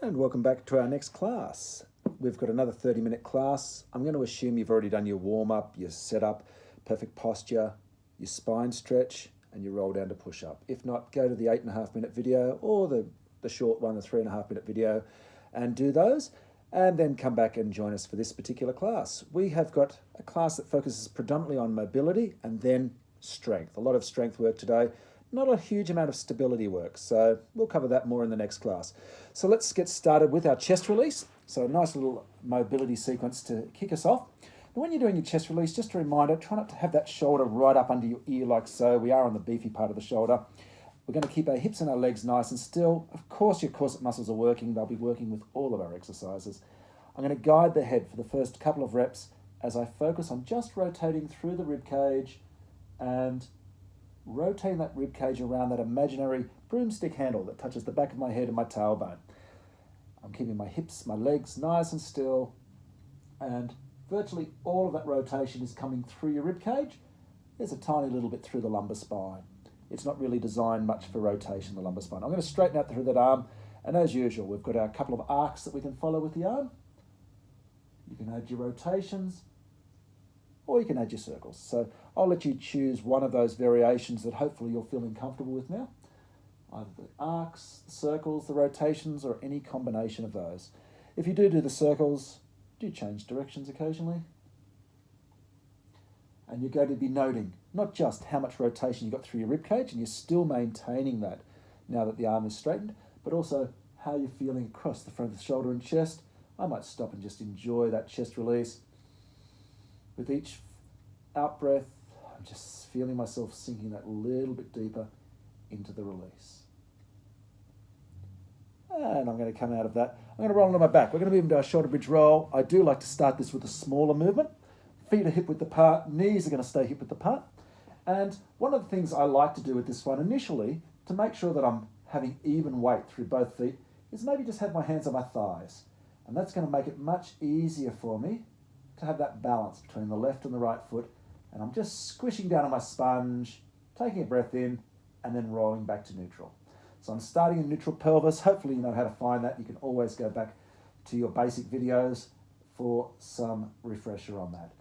And welcome back to our next class. We've got another 30-minute class. I'm going to assume you've already done your warm-up, your setup, perfect posture, your spine stretch, and your roll down to push-up. If not, go to the 8.5-minute video or the short one, the 3.5-minute video, and do those, and then come back and join us for this particular class. We have got a class that focuses predominantly on mobility and then strength. A lot of strength work today. Not a huge amount of stability work, so we'll cover that more in the next class. So let's get started with our chest release. So a nice little mobility sequence to kick us off. And when you're doing your chest release, just a reminder, try not to have that shoulder right up under your ear like so. We are on the beefy part of the shoulder. We're going to keep our hips and our legs nice and still. Of course, your corset muscles are working. They'll be working with all of our exercises. I'm going to guide the head for the first couple of reps as I focus on just rotating through the rib cage and rotating that rib cage around that imaginary broomstick handle that touches the back of my head and my tailbone. I'm keeping my hips, my legs nice and still, and virtually all of that rotation is coming through your rib cage. There's a tiny little bit through the lumbar spine. It's not really designed much for rotation, the lumbar spine. I'm going to straighten out through that arm, and as usual, we've got our couple of arcs that we can follow with the arm. You can add your rotations, or you can add your circles. So I'll let you choose one of those variations that hopefully you're feeling comfortable with now. Either the arcs, the circles, the rotations, or any combination of those. If you do the circles, do change directions occasionally. And you're going to be noting not just how much rotation you got through your rib cage, and you're still maintaining that now that the arm is straightened, but also how you're feeling across the front of the shoulder and chest. I might stop and just enjoy that chest release. With each out breath, I'm just feeling myself sinking that little bit deeper into the release. And I'm going to come out of that. I'm going to roll onto my back. We're going to move into our shoulder bridge roll. I do like to start this with a smaller movement. Feet are hip width apart, knees are going to stay hip width apart. And one of the things I like to do with this one initially, to make sure that I'm having even weight through both feet, is maybe just have my hands on my thighs. And that's going to make it much easier for me to have that balance between the left and the right foot. And I'm just squishing down on my sponge, taking a breath in, and then rolling back to neutral. So I'm starting in neutral pelvis. Hopefully you know how to find that. You can always go back to your basic videos for some refresher on that.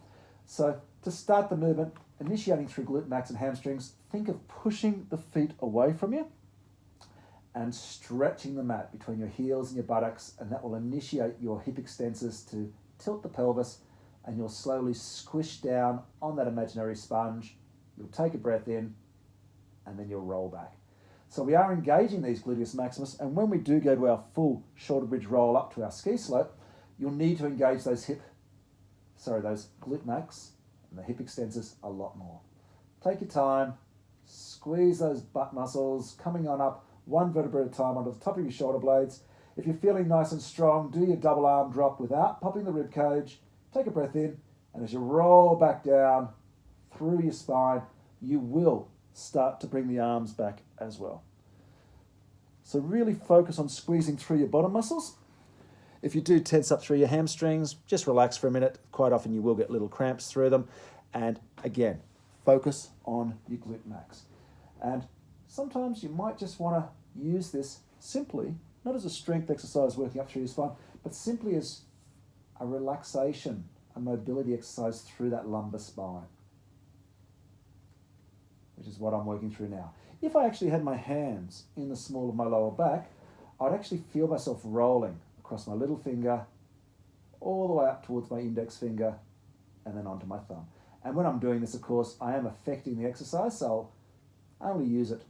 So to start the movement, initiating through glute max and hamstrings, think of pushing the feet away from you and stretching the mat between your heels and your buttocks, and that will initiate your hip extensors to tilt the pelvis, and you'll slowly squish down on that imaginary sponge. You'll take a breath in, and then you'll roll back. So we are engaging these gluteus maximus, and when we do go to our full shoulder bridge roll up to our ski slope, you'll need to engage those glute max and the hip extensors a lot more. Take your time, squeeze those butt muscles, coming on up one vertebra at a time onto the top of your shoulder blades. If you're feeling nice and strong, do your double arm drop without popping the rib cage. Take a breath in, and as you roll back down through your spine, you will start to bring the arms back as well. So really focus on squeezing through your bottom muscles. If you do tense up through your hamstrings, just relax for a minute. Quite often you will get little cramps through them. And again, focus on your glute max. And sometimes you might just want to use this simply, not as a strength exercise working up through your spine, but simply as a relaxation, a mobility exercise through that lumbar spine, which is what I'm working through now. If I actually had my hands in the small of my lower back, I'd actually feel myself rolling across my little finger, all the way up towards my index finger, and then onto my thumb. And when I'm doing this, of course, I am affecting the exercise, so I'll only use it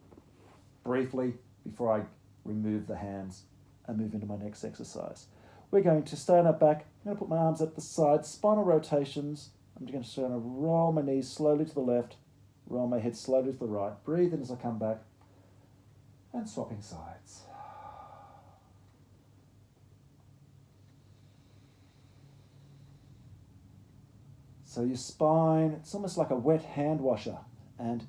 briefly before I remove the hands and move into my next exercise. We're going to stay on our back. I'm going to put my arms at the side, spinal rotations. I'm just going to roll my knees slowly to the left, roll my head slowly to the right. Breathe in as I come back, and swapping sides. So your spine, it's almost like a wet hand washer, and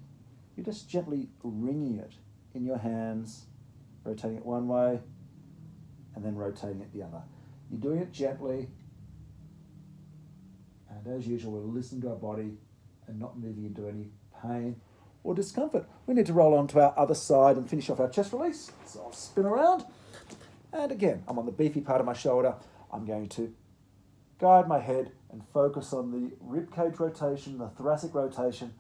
you're just gently wringing it in your hands, rotating it one way, and then rotating it the other. You're doing it gently, and as usual, we're listening to our body and not moving into any pain or discomfort. We need to roll on to our other side and finish off our chest release. So I'll spin around. And again, I'm on the beefy part of my shoulder. I'm going to guide my head and focus on the rib cage rotation, the thoracic rotation.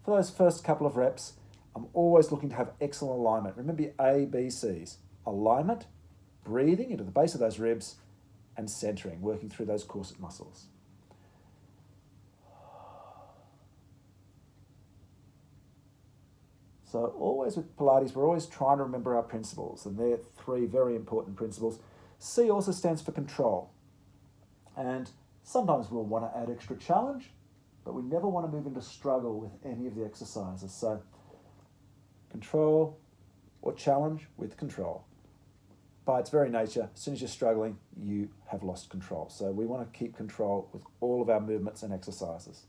For those first couple of reps, I'm always looking to have excellent alignment. Remember your ABCs: alignment, breathing into the base of those ribs, and centering, working through those corset muscles. So always with Pilates, we're always trying to remember our principles, and they're three very important principles. C also stands for control. And sometimes we'll want to add extra challenge, but we never want to move into struggle with any of the exercises. So control or challenge with control. By its very nature, as soon as you're struggling, you have lost control. So we want to keep control with all of our movements and exercises.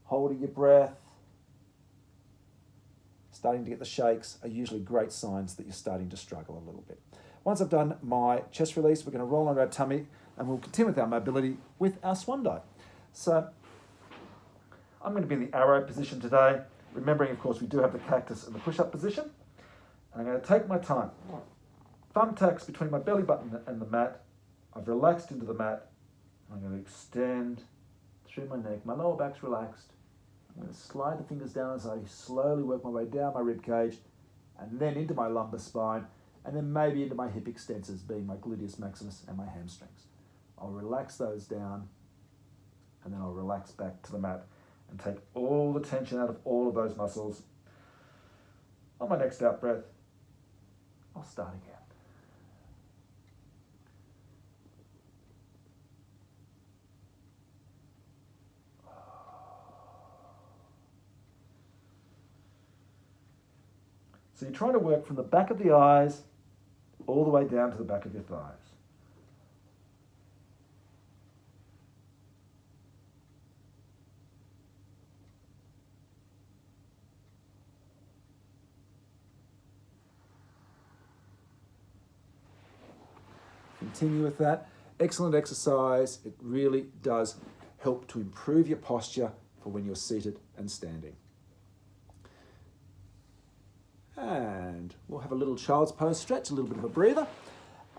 Holding your breath, starting to get the shakes are usually great signs that you're starting to struggle a little bit. Once I've done my chest release, we're going to roll onto our tummy and we'll continue with our mobility with our swan dive. So I'm going to be in the arrow position today, remembering, of course, we do have the cactus and the push-up position. And I'm going to take my time. Thumbtacks between my belly button and the mat. I've relaxed into the mat. I'm going to extend through my neck. My lower back's relaxed. I'm going to slide the fingers down as I slowly work my way down my rib cage and then into my lumbar spine and then maybe into my hip extensors, being my gluteus maximus and my hamstrings. I'll relax those down and then I'll relax back to the mat and take all the tension out of all of those muscles. On my next out breath, I'll start again. So you're trying to work from the back of the eyes all the way down to the back of your thighs. Continue with that. Excellent exercise. It really does help to improve your posture for when you're seated and standing. And we'll have a little child's pose stretch, a little bit of a breather.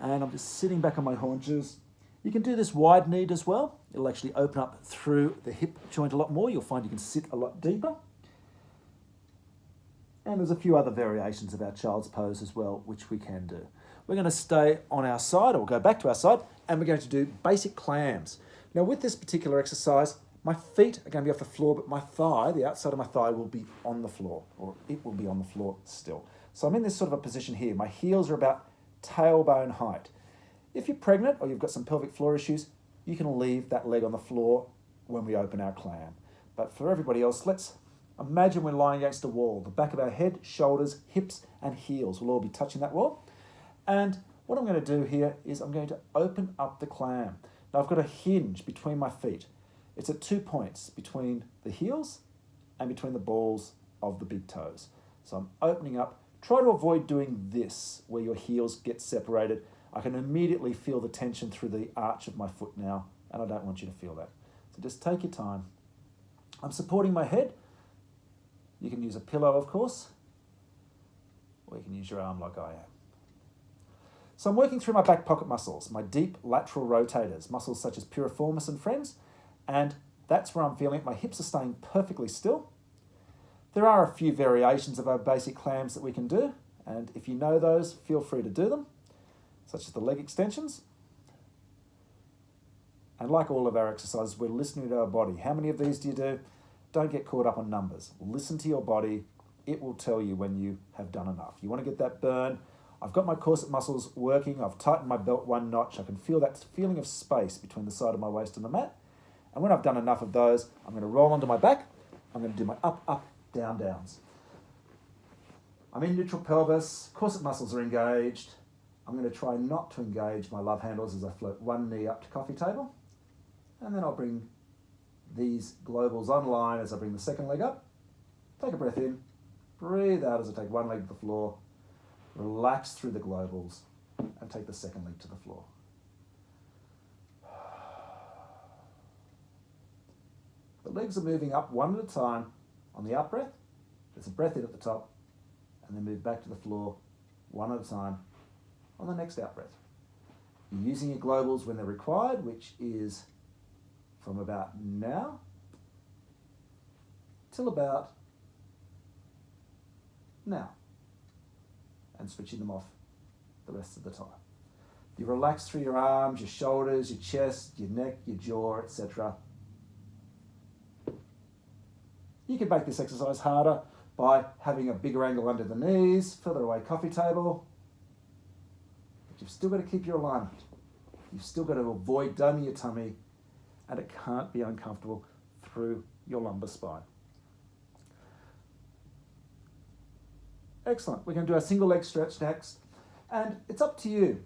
And I'm just sitting back on my haunches. You can do this wide-kneed as well. It'll actually open up through the hip joint a lot more. You'll find you can sit a lot deeper. And there's a few other variations of our child's pose as well, which we can do. We're going to stay on our side, or go back to our side, and we're going to do basic clams. Now with this particular exercise, my feet are going to be off the floor, but my thigh, the outside of my thigh, will be on the floor, or it will be on the floor still. So I'm in this sort of a position here. My heels are about tailbone height. If you're pregnant or you've got some pelvic floor issues, you can leave that leg on the floor when we open our clam. But for everybody else, let's imagine we're lying against a wall. The back of our head, shoulders, hips, and heels will all be touching that wall. And what I'm going to do here is I'm going to open up the clam. Now I've got a hinge between my feet. It's at 2 points, between the heels and between the balls of the big toes. So I'm opening up. Try to avoid doing this, where your heels get separated. I can immediately feel the tension through the arch of my foot now, and I don't want you to feel that. So just take your time. I'm supporting my head. You can use a pillow, of course, or you can use your arm like I am. So I'm working through my back pocket muscles, my deep lateral rotators, muscles such as piriformis and friends, and that's where I'm feeling it. My hips are staying perfectly still. There are a few variations of our basic clams that we can do, and if you know those, feel free to do them, such as the leg extensions. And like all of our exercises, we're listening to our body. How many of these do you do? Don't get caught up on numbers. Listen to your body. It will tell you when you have done enough. You want to get that burn. I've got my corset muscles working. I've tightened my belt one notch. I can feel that feeling of space between the side of my waist and the mat. And when I've done enough of those, I'm going to roll onto my back. I'm going to do my up, up, down, downs. I'm in neutral pelvis. Corset muscles are engaged. I'm going to try not to engage my love handles as I float one knee up to coffee table. And then I'll bring these globals online as I bring the second leg up. Take a breath in. Breathe out as I take one leg to the floor. Relax through the globals and take the second leg to the floor. The legs are moving up one at a time on the out breath. There's a breath in at the top and then move back to the floor one at a time on the next out breath. You're using your globals when they're required, which is from about now till about now, and switching them off the rest of the time. You relax through your arms, your shoulders, your chest, your neck, your jaw, etc. You can make this exercise harder by having a bigger angle under the knees, further away coffee table. But you've still got to keep your alignment. You've still got to avoid doming your tummy, and it can't be uncomfortable through your lumbar spine. Excellent. We're going to do our single leg stretch next, and it's up to you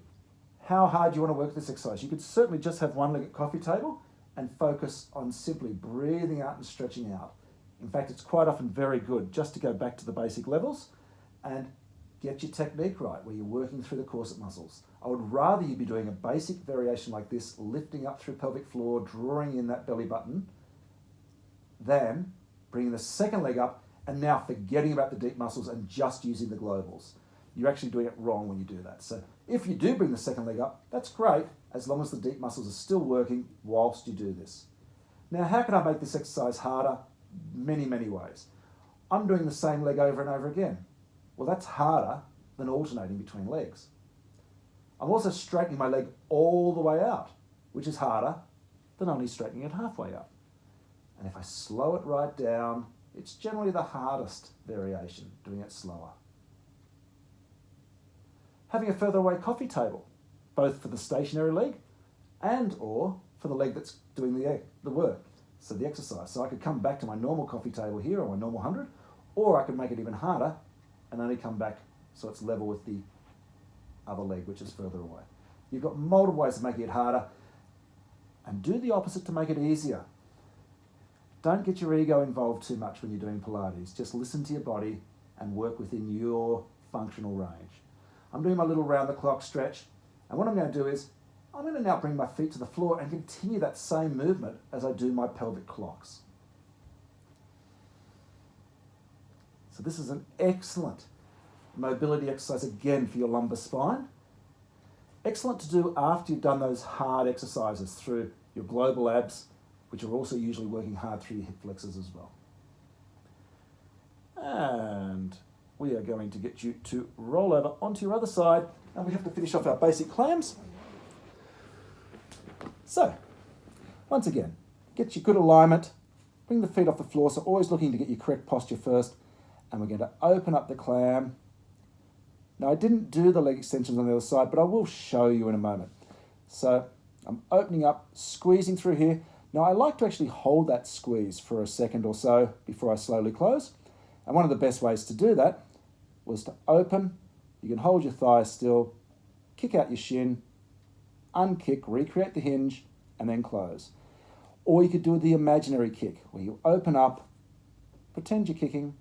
how hard you want to work this exercise. You could certainly just have one leg at coffee table and focus on simply breathing out and stretching out. In fact, it's quite often very good just to go back to the basic levels and get your technique right where you're working through the corset muscles. I would rather you be doing a basic variation like this, lifting up through pelvic floor, drawing in that belly button, than bringing the second leg up and now forgetting about the deep muscles and just using the globals. You're actually doing it wrong when you do that. So if you do bring the second leg up, that's great, as long as the deep muscles are still working whilst you do this. Now, how can I make this exercise harder? Many, many ways. I'm doing the same leg over and over again. Well, that's harder than alternating between legs. I'm also straightening my leg all the way out, which is harder than only straightening it halfway up. And if I slow it right down, it's generally the hardest variation, doing it slower. Having a further away coffee table, both for the stationary leg and or for the leg that's doing the work, so the exercise. So I could come back to my normal coffee table here or my normal 100, or I could make it even harder and only come back so it's level with the other leg, which is further away. You've got multiple ways of making it harder, and do the opposite to make it easier. Don't get your ego involved too much when you're doing Pilates. Just listen to your body and work within your functional range. I'm doing my little round the clock stretch, and what I'm going to do is I'm going to now bring my feet to the floor and continue that same movement as I do my pelvic clocks. So this is an excellent mobility exercise again for your lumbar spine. Excellent to do after you've done those hard exercises through your global abs, which are also usually working hard through your hip flexors as well. And we are going to get you to roll over onto your other side, and we have to finish off our basic clams. So, once again, get your good alignment, bring the feet off the floor, so always looking to get your correct posture first, and we're going to open up the clam. Now, I didn't do the leg extensions on the other side, but I will show you in a moment. So, I'm opening up, squeezing through here. Now, I like to actually hold that squeeze for a second or so before I slowly close. And one of the best ways to do that was to open. You can hold your thighs still, kick out your shin, unkick, recreate the hinge, and then close. Or you could do the imaginary kick, where you open up, pretend you're kicking,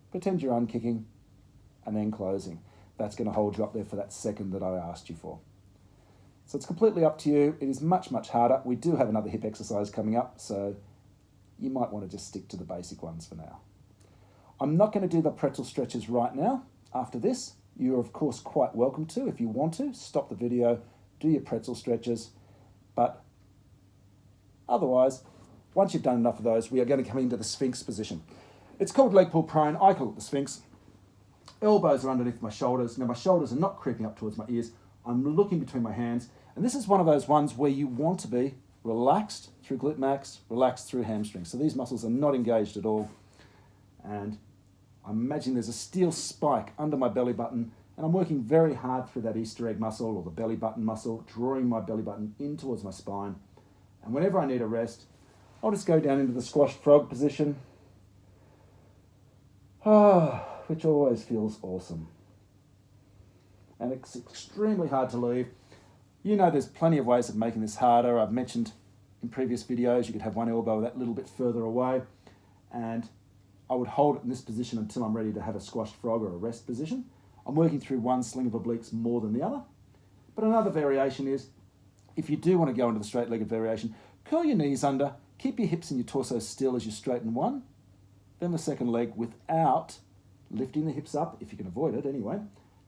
pretend you're unkicking, and then closing. That's going to hold you up there for that second that I asked you for. So it's completely up to you. It is much, much harder. We do have another hip exercise coming up, so you might want to just stick to the basic ones for now. I'm not going to do the pretzel stretches right now. After this, you're of course quite welcome to, if you want to, stop the video, do your pretzel stretches, but otherwise, once you've done enough of those, we are going to come into the Sphinx position. It's called leg pull prone. I call it the Sphinx. Elbows are underneath my shoulders. Now my shoulders are not creeping up towards my ears. I'm looking between my hands, and this is one of those ones where you want to be relaxed through glute max, relaxed through hamstrings. So these muscles are not engaged at all, and I'm imagining there's a steel spike under my belly button, and I'm working very hard through that Easter egg muscle or the belly button muscle, drawing my belly button in towards my spine. And whenever I need a rest, I'll just go down into the squashed frog position, which always feels awesome. And it's extremely hard to leave. You know there's plenty of ways of making this harder. I've mentioned in previous videos you could have one elbow that little bit further away, and I would hold it in this position until I'm ready to have a squashed frog or a rest position. I'm working through one sling of obliques more than the other. But another variation is, if you do want to go into the straight-legged variation, curl your knees under, keep your hips and your torso still as you straighten one, then the second leg without lifting the hips up, if you can avoid it anyway,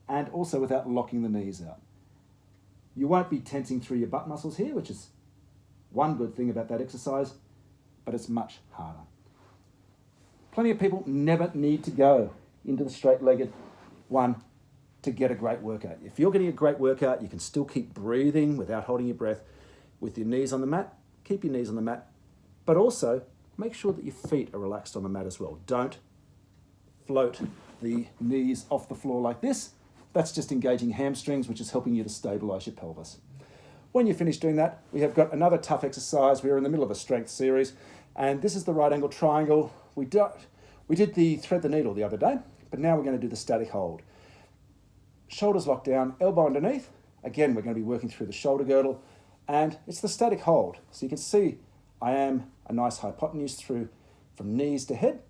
and also without locking the knees out. You won't be tensing through your butt muscles here, which is one good thing about that exercise, but it's much harder. Plenty of people never need to go into the straight-legged one to get a great workout. If you're getting a great workout, you can still keep breathing without holding your breath with your knees on the mat. Keep your knees on the mat, but also make sure that your feet are relaxed on the mat as well. Don't float the knees off the floor like this. That's just engaging hamstrings, which is helping you to stabilize your pelvis. When you finish doing that, we have got another tough exercise. We're in the middle of a strength series, and this is the right angle triangle. We did the thread the needle the other day, but now we're going to do the static hold. Shoulders locked down, elbow underneath. Again, we're going to be working through the shoulder girdle, and it's the static hold. So you can see I am a nice hypotenuse through from knees to head,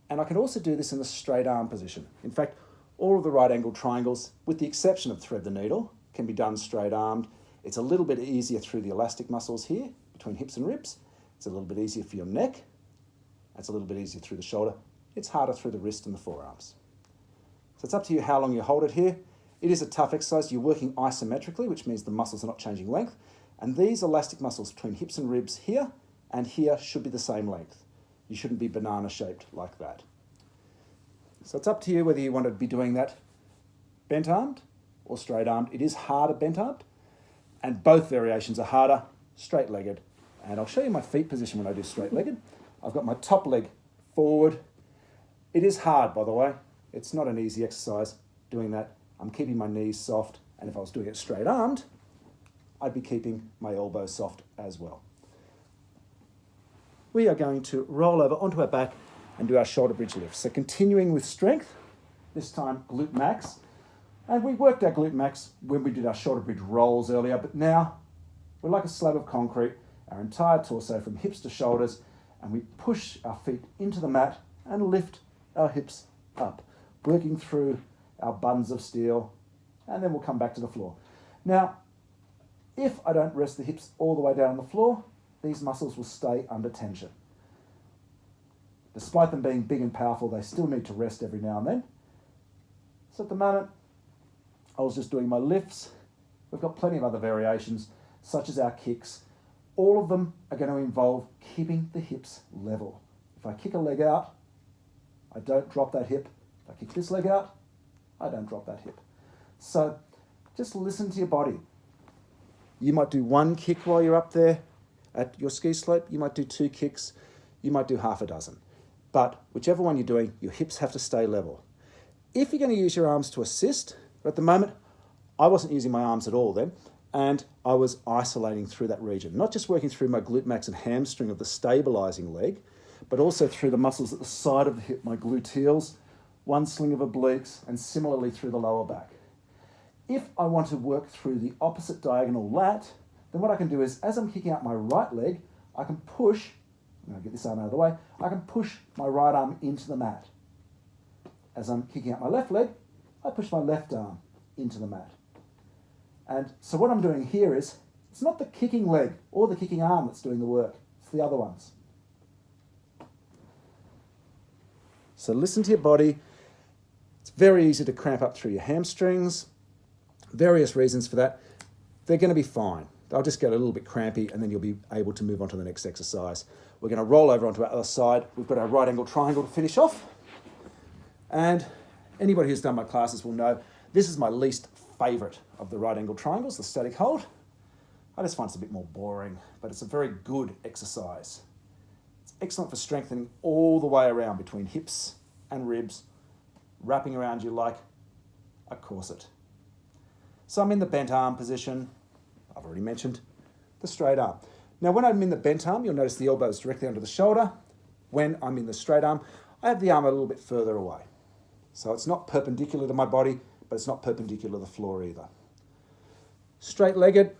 and I can also do this in the straight arm position. In fact, all of the right angle triangles, with the exception of thread the needle, can be done straight armed. It's a little bit easier through the elastic muscles here, between hips and ribs. It's a little bit easier for your neck. It's a little bit easier through the shoulder. It's harder through the wrist and the forearms. So it's up to you how long you hold it here. It is a tough exercise. You're working isometrically, which means the muscles are not changing length. And these elastic muscles between hips and ribs here and here should be the same length. You shouldn't be banana shaped like that. So it's up to you whether you want to be doing that bent armed or straight armed. It is harder bent armed, and both variations are harder straight legged. And I'll show you my feet position when I do straight legged. I've got my top leg forward. It is hard, by the way. It's not an easy exercise doing that. I'm keeping my knees soft, and if I was doing it straight armed, I'd be keeping my elbows soft as well. We are going to roll over onto our back and do our shoulder bridge lift. So continuing with strength, this time glute max. And we worked our glute max when we did our shoulder bridge rolls earlier, but now we're like a slab of concrete, our entire torso from hips to shoulders, and we push our feet into the mat and lift our hips up, working through our buns of steel, and then we'll come back to the floor. Now, if I don't rest the hips all the way down on the floor, these muscles will stay under tension. Despite them being big and powerful, they still need to rest every now and then. So at the moment, I was just doing my lifts. We've got plenty of other variations, such as our kicks. All of them are going to involve keeping the hips level. If I kick a leg out, I don't drop that hip. If I kick this leg out, I don't drop that hip. So just listen to your body. You might do one kick while you're up there at your ski slope. You might do 2 kicks. You might do half a dozen. But whichever one you're doing, your hips have to stay level. If you're going to use your arms to assist, but at the moment, I wasn't using my arms at all then, and I was isolating through that region, not just working through my glute max and hamstring of the stabilizing leg, but also through the muscles at the side of the hip, my gluteals, one sling of obliques, and similarly through the lower back. If I want to work through the opposite diagonal lat, then what I can do is, as I'm kicking out my right leg, I can push, I'm going to get this arm out of the way, I can push my right arm into the mat. As I'm kicking out my left leg, I push my left arm into the mat. And so what I'm doing here is, it's not the kicking leg or the kicking arm that's doing the work, it's the other ones. So listen to your body. It's very easy to cramp up through your hamstrings. Various reasons for that. They're going to be fine. They'll just get a little bit crampy, and then you'll be able to move on to the next exercise. We're going to roll over onto our other side. We've got our right angle triangle to finish off. And anybody who's done my classes will know this is my least favorite of the right angle triangles, the static hold. I just find it's a bit more boring, but it's a very good exercise. It's excellent for strengthening all the way around between hips and ribs, wrapping around you like a corset. So I'm in the bent arm position. I've already mentioned the straight arm. Now, when I'm in the bent arm, you'll notice the elbow is directly under the shoulder. When I'm in the straight arm, I have the arm a little bit further away. So it's not perpendicular to my body, but it's not perpendicular to the floor either. Straight-legged.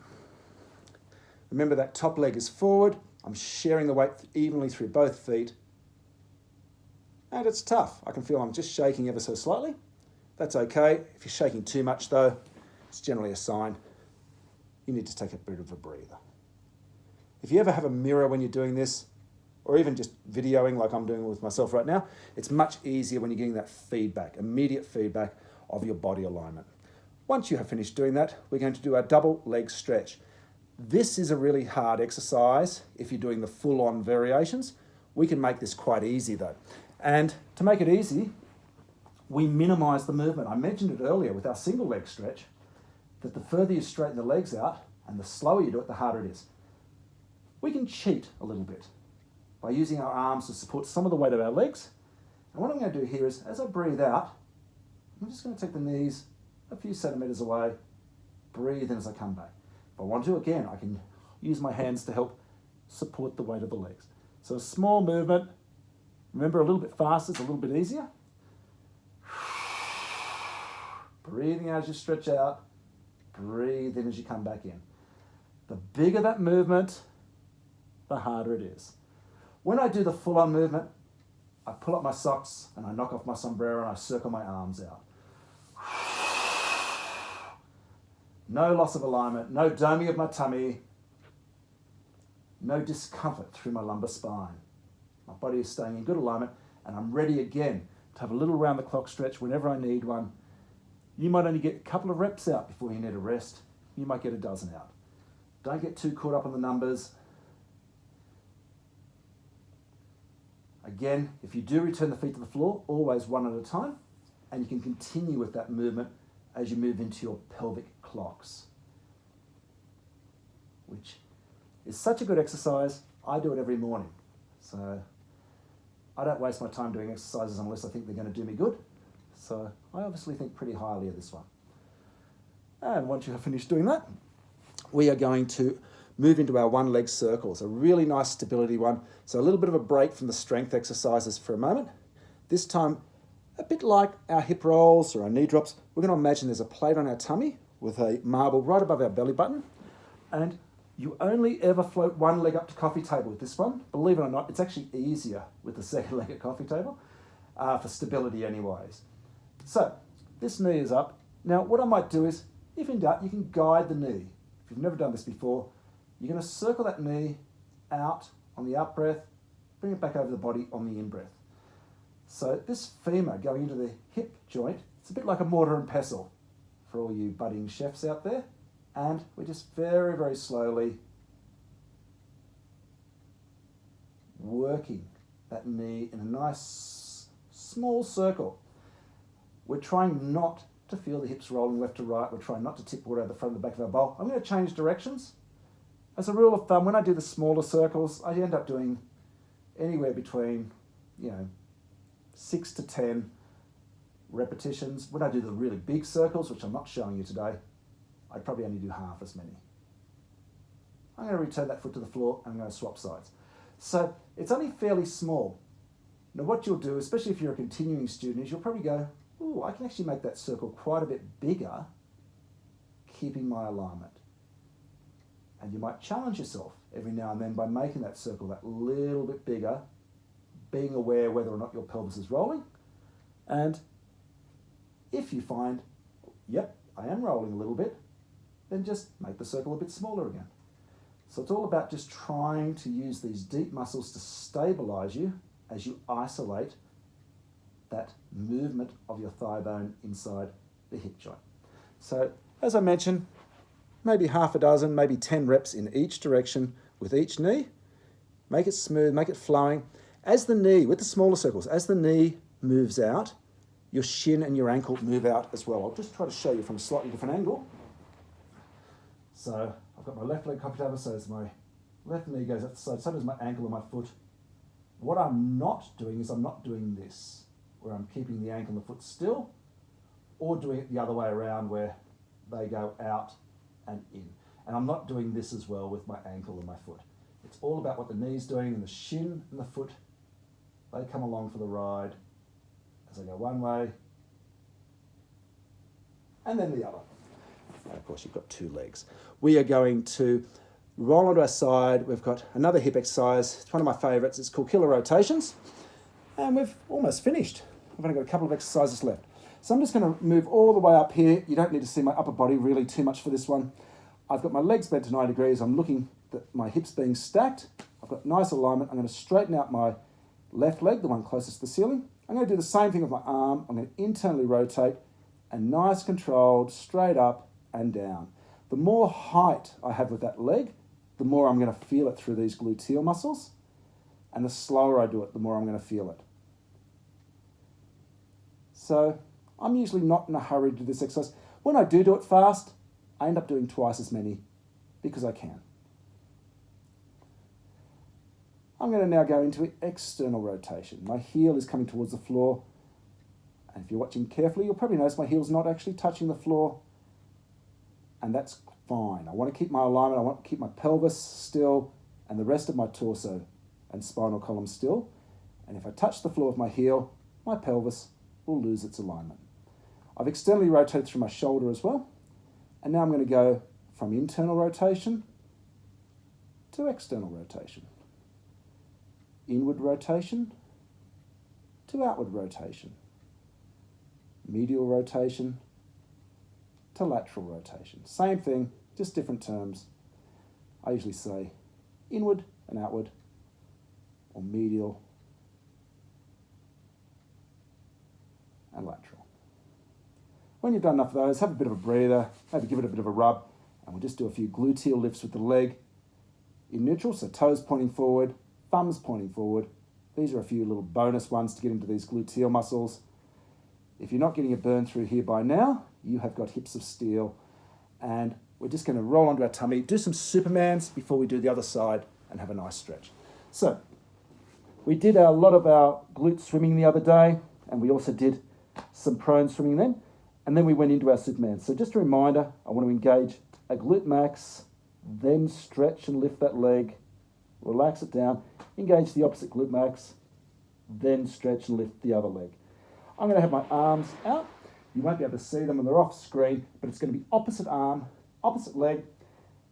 Remember that top leg is forward. I'm sharing the weight evenly through both feet. And it's tough. I can feel I'm just shaking ever so slightly. That's okay. If you're shaking too much though, it's generally a sign you need to take a bit of a breather. If you ever have a mirror when you're doing this, or even just videoing like I'm doing with myself right now, it's much easier when you're getting that feedback, immediate feedback of your body alignment. Once you have finished doing that, we're going to do our double leg stretch. This is a really hard exercise if you're doing the full-on variations. We can make this quite easy though. And to make it easy, we minimize the movement. I mentioned it earlier with our single leg stretch, that the further you straighten the legs out and the slower you do it, the harder it is. We can cheat a little bit by using our arms to support some of the weight of our legs. And what I'm going to do here is, as I breathe out, I'm just going to take the knees a few centimeters away, breathe in as I come back. If I want to, again, I can use my hands to help support the weight of the legs. So a small movement. Remember, a little bit faster, it's a little bit easier. Breathing out as you stretch out, breathe in as you come back in. The bigger that movement, the harder it is. When I do the full-on movement, I pull up my socks and I knock off my sombrero and I circle my arms out. No loss of alignment, no doming of my tummy, no discomfort through my lumbar spine. My body is staying in good alignment and I'm ready again to have a little round-the-clock stretch whenever I need one. You might only get a couple of reps out before you need a rest. You might get a dozen out. Don't get too caught up on the numbers. Again, if you do return the feet to the floor, always one at a time, and you can continue with that movement as you move into your pelvic clocks, which is such a good exercise. I do it every morning. So I don't waste my time doing exercises unless I think they're going to do me good. So I obviously think pretty highly of this one. And once you have finished doing that, we are going to move into our one-leg circles, a really nice stability one. So a little bit of a break from the strength exercises for a moment. This time, a bit like our hip rolls or our knee drops, we're going to imagine there's a plate on our tummy with a marble right above our belly button. And you only ever float one leg up to coffee table with this one. Believe it or not, it's actually easier with the second leg at coffee table, for stability anyways. So this knee is up. Now what I might do is, if in doubt, you can guide the knee. If you've never done this before, you're going to circle that knee out on the out breath, bring it back over the body on the in breath. So this femur going into the hip joint, it's a bit like a mortar and pestle for all you budding chefs out there. And we're just very, very slowly working that knee in a nice small circle. We're trying not to feel the hips rolling left to right. We're trying not to tip water out the front and the back of our bowl. I'm going to change directions. As a rule of thumb, when I do the smaller circles, I end up doing anywhere between, 6 to 10 repetitions. When I do the really big circles, which I'm not showing you today, I'd probably only do half as many. I'm going to return that foot to the floor and I'm going to swap sides. So it's only fairly small. Now what you'll do, especially if you're a continuing student, is you'll probably go, ooh, I can actually make that circle quite a bit bigger, keeping my alignment. And you might challenge yourself every now and then by making that circle that little bit bigger, being aware whether or not your pelvis is rolling. And if you find, yep, I am rolling a little bit, then just make the circle a bit smaller again. So it's all about just trying to use these deep muscles to stabilize you as you isolate that movement of your thigh bone inside the hip joint. So as I mentioned, maybe half a dozen, maybe 10 reps in each direction with each knee. Make it smooth, make it flowing. As the knee, with the smaller circles, as the knee moves out, your shin and your ankle move out as well. I'll just try to show you from a slightly different angle. So I've got my left leg coffee table, so as my left knee goes up the side, so does my ankle and my foot. What I'm not doing is I'm not doing this, where I'm keeping the ankle and the foot still, or doing it the other way around where they go out and in. And I'm not doing this as well with my ankle and my foot. It's all about what the knee's doing, and the shin and the foot, they come along for the ride as I go one way and then the other. And of course you've got two legs. We are going to roll onto our side. We've got another hip exercise. It's one of my favorites. It's called killer rotations. And we've almost finished. I've only got a couple of exercises left. So I'm just going to move all the way up here. You don't need to see my upper body really too much for this one. I've got my legs bent to 90 degrees. I'm looking at my hips being stacked. I've got nice alignment. I'm going to straighten out my left leg, the one closest to the ceiling. I'm going to do the same thing with my arm. I'm going to internally rotate and nice controlled, straight up and down. The more height I have with that leg, the more I'm going to feel it through these gluteal muscles, and the slower I do it, the more I'm going to feel it. So I'm usually not in a hurry to do this exercise. When I do it fast, I end up doing twice as many because I can. I'm going to now go into external rotation. My heel is coming towards the floor. And if you're watching carefully, you'll probably notice my heel's not actually touching the floor. And that's fine. I want to keep my alignment. I want to keep my pelvis still and the rest of my torso and spinal column still. And if I touch the floor with my heel, my pelvis will lose its alignment. I've externally rotated through my shoulder as well. And now I'm going to go from internal rotation to external rotation. Inward rotation to outward rotation. Medial rotation to lateral rotation. Same thing, just different terms. I usually say inward and outward, or medial and lateral. When you've done enough of those, have a bit of a breather, maybe give it a bit of a rub, and we'll just do a few gluteal lifts with the leg in neutral, so toes pointing forward, thumbs pointing forward. These are a few little bonus ones to get into these gluteal muscles. If you're not getting a burn through here by now, you have got hips of steel. And we're just going to roll onto our tummy, do some Supermans before we do the other side and have a nice stretch. So we did a lot of our glute swimming the other day, and we also did some prone swimming then. And then we went into our Superman. So just a reminder, I want to engage a glute max, then stretch and lift that leg, relax it down, engage the opposite glute max, then stretch and lift the other leg. I'm going to have my arms out. You won't be able to see them when they're off screen, but it's going to be opposite arm, opposite leg,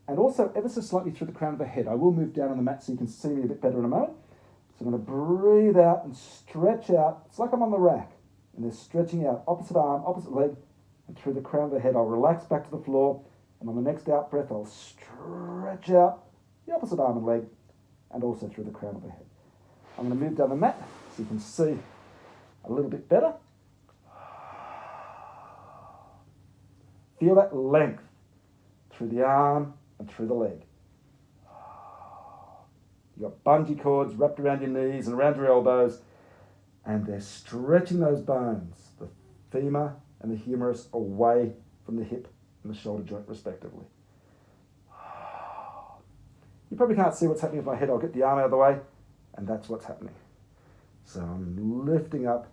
and also ever so slightly through the crown of the head. I will move down on the mat so you can see me a bit better in a moment. So I'm going to breathe out and stretch out. It's like I'm on the rack, and they're stretching out opposite arm, opposite leg, and through the crown of the head. I'll relax back to the floor, and on the next out breath, I'll stretch out the opposite arm and leg, and also through the crown of the head. I'm going to move down the mat so you can see a little bit better. Feel that length through the arm and through the leg. You've got bungee cords wrapped around your knees and around your elbows, and they're stretching those bones, the femur and the humerus, away from the hip and the shoulder joint respectively. You probably can't see what's happening with my head. I'll get the arm out of the way, and that's what's happening. So I'm lifting up,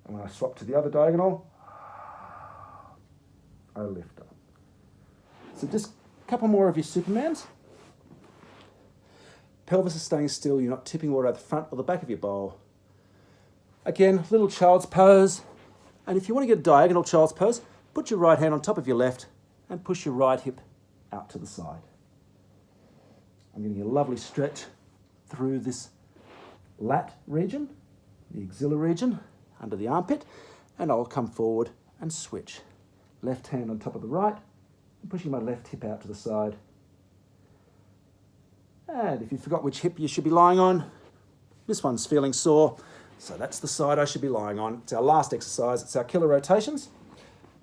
and when I swap to the other diagonal, I lift up. So just a couple more of your Supermans. Pelvis is staying still. You're not tipping water out the front or the back of your bowl. Again, little child's pose. And if you want to get a diagonal child's pose, put your right hand on top of your left and push your right hip out to the side. I'm getting a lovely stretch through this lat region, the axilla region, under the armpit, and I'll come forward and switch. Left hand on top of the right, and pushing my left hip out to the side. And if you forgot which hip you should be lying on, this one's feeling sore, so that's the side I should be lying on. It's our last exercise, it's our killer rotations.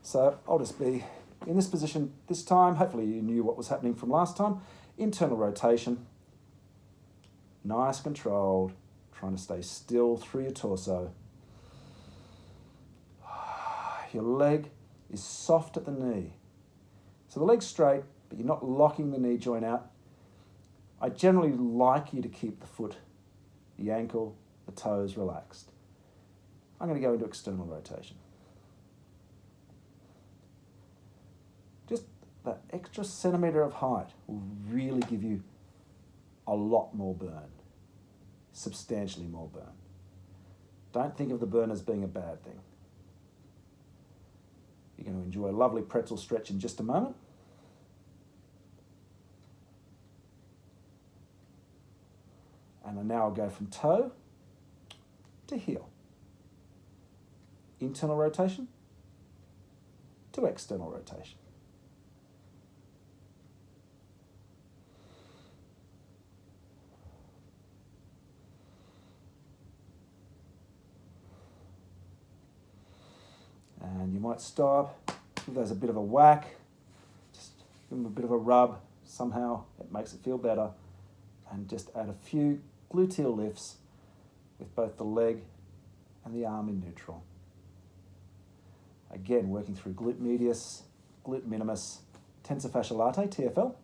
So I'll just be in this position this time. Hopefully you knew what was happening from last time. Internal rotation, nice controlled, trying to stay still through your torso. Your leg is soft at the knee. So the leg's straight, but you're not locking the knee joint out. I generally like you to keep the foot, the ankle, the toes relaxed. I'm going to go into external rotation. Just that extra centimetre of height will really give you a lot more burn, substantially more burn. Don't think of the burn as being a bad thing. You're going to enjoy a lovely pretzel stretch in just a moment. And now I'll go from toe to heel. Internal rotation to external rotation. might stop, give those a bit of a whack, just give them a bit of a rub. Somehow it makes it feel better. And just add a few gluteal lifts with both the leg and the arm in neutral. Again, working through glute medius, glute minimus, tensor fasciae latae, TFL,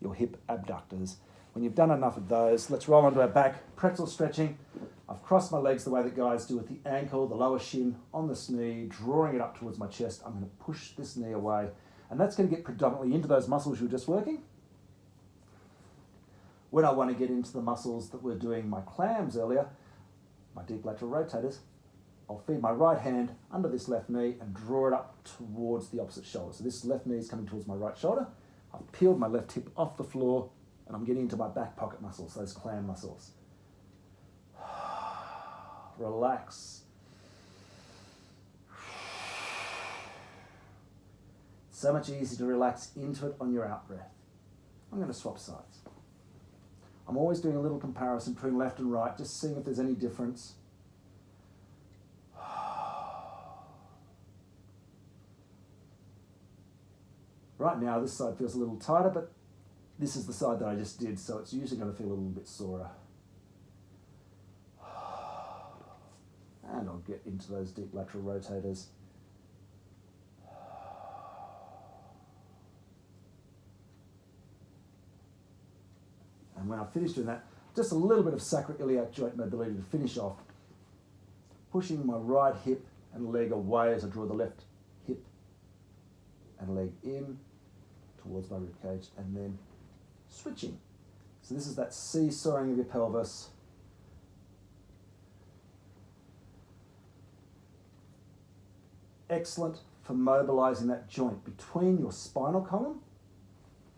your hip abductors. When you've done enough of those, let's roll onto our back, pretzel stretching. I've crossed my legs the way that guys do with the ankle, the lower shin on this knee, drawing it up towards my chest. I'm going to push this knee away, and that's going to get predominantly into those muscles you were just working. When I want to get into the muscles that were doing my clams earlier, my deep lateral rotators, I'll feed my right hand under this left knee and draw it up towards the opposite shoulder. So this left knee is coming towards my right shoulder. I've peeled my left hip off the floor, and I'm getting into my back pocket muscles, those clam muscles. Relax. So much easier to relax into it on your out breath. I'm going to swap sides. I'm always doing a little comparison between left and right, just seeing if there's any difference. Right now, this side feels a little tighter, but this is the side that I just did, so it's usually going to feel a little bit sorer. And I'll get into those deep lateral rotators. And when I finish doing that, just a little bit of sacroiliac joint mobility to finish off. Pushing my right hip and leg away as I draw the left hip and leg in towards my ribcage, and then switching. So this is that seesawing of your pelvis. Excellent for mobilizing that joint between your spinal column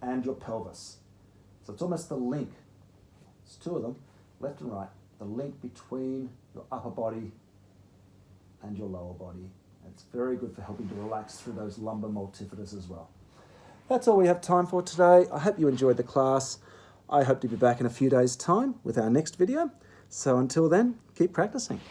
and your pelvis. So it's almost the link. It's two of them, left and right, the link between your upper body and your lower body. It's very good for helping to relax through those lumbar multifidus as well. That's all we have time for today. I hope you enjoyed the class. I hope to be back in a few days' time with our next video. So until then, keep practicing.